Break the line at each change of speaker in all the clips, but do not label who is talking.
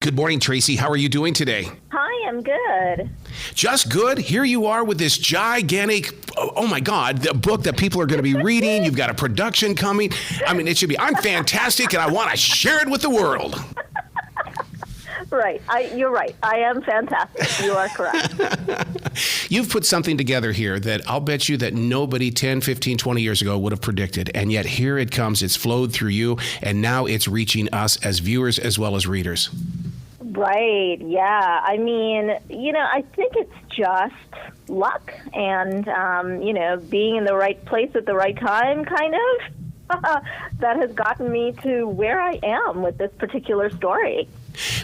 Good morning, Tracey. How are you doing today?
Hi, I'm good.
Just good. Here you are with this gigantic, oh my God, the book that people are going to be reading. You've got a production coming. I mean, it should be, I'm fantastic and I want to share it with the world.
Right. You're right. I am fantastic. You are correct.
You've put something together here that I'll bet you that nobody 10, 15, 20 years ago would have predicted. And yet here it comes. It's flowed through you. And now it's reaching us as viewers as well as readers.
Right. Yeah. I mean, I think it's just luck and, being in the right place at the right time, kind of, that has gotten me to where I am with this particular story.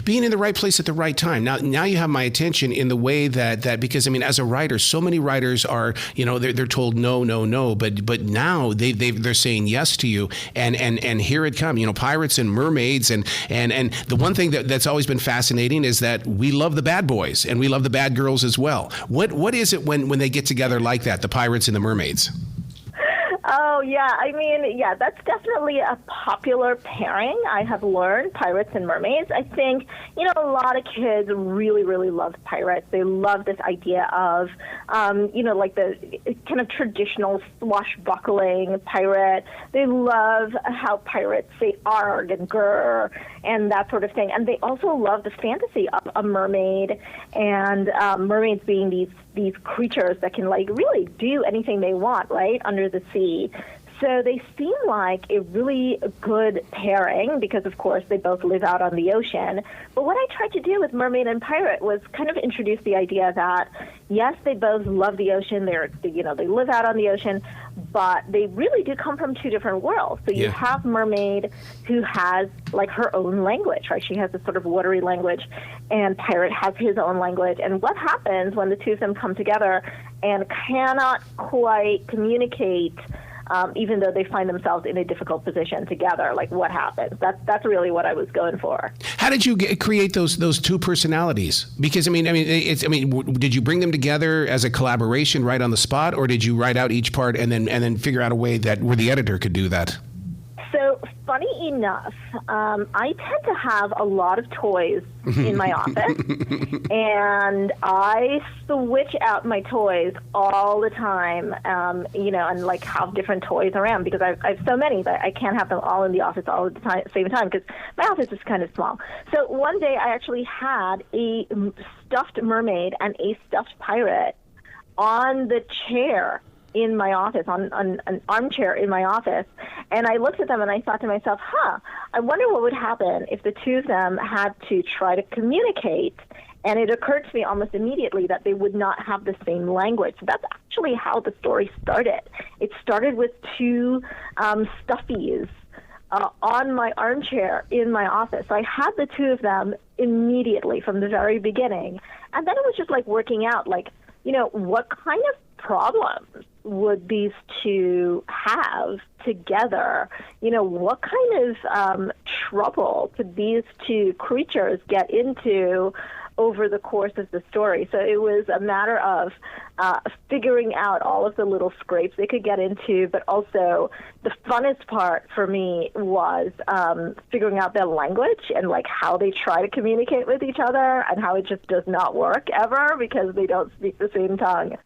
Being in the right place at the right time. Now you have my attention in the way that because I mean, as a writer, so many writers are, they're told no, but now they're saying yes to you, and here it comes. Pirates and mermaids, and the one thing that's always been fascinating is that we love the bad boys and we love the bad girls as well. What is it when they get together like that, the pirates and the mermaids?
Oh, yeah. I mean, yeah, that's definitely a popular pairing. I have learned pirates and mermaids. I think, a lot of kids really, really love pirates. They love this idea of, like the kind of traditional swashbuckling pirate. They love how pirates say arg and grr and that sort of thing. And they also love the fantasy of a mermaid and mermaids being these creatures that can really do anything they want, right, under the sea. So they seem like a really good pairing because, of course, they both live out on the ocean. But what I tried to do with Mermaid and Pirate was kind of introduce the idea that, yes, they both love the ocean. They live out on the ocean, but they really do come from two different worlds. So you have Mermaid who has her own language, right? She has this sort of watery language, and Pirate has his own language. And what happens when the two of them come together and cannot quite communicate, even though they find themselves in a difficult position together? What happens? That's really what I was going for.
How did you create those two personalities? Because did you bring them together as a collaboration right on the spot, or did you write out each part and then figure out a way where the editor could do that?
So, funny enough, I tend to have a lot of toys in my office, and I switch out my toys all the time, and have different toys around because I have so many that I can't have them all in the office all at the same time because my office is kind of small. So one day I actually had a stuffed mermaid and a stuffed pirate on the chair in my office, on an armchair in my office. And I looked at them and I thought to myself, I wonder what would happen if the two of them had to try to communicate. And it occurred to me almost immediately that they would not have the same language. So that's actually how the story started. It started with two stuffies on my armchair in my office. So I had the two of them immediately from the very beginning. And then it was just working out, what kind of problems would these two have together? What kind of trouble could these two creatures get into over the course of the story? So it was a matter of figuring out all of the little scrapes they could get into, but also the funnest part for me was figuring out their language and how they try to communicate with each other and how it just does not work ever because they don't speak the same tongue.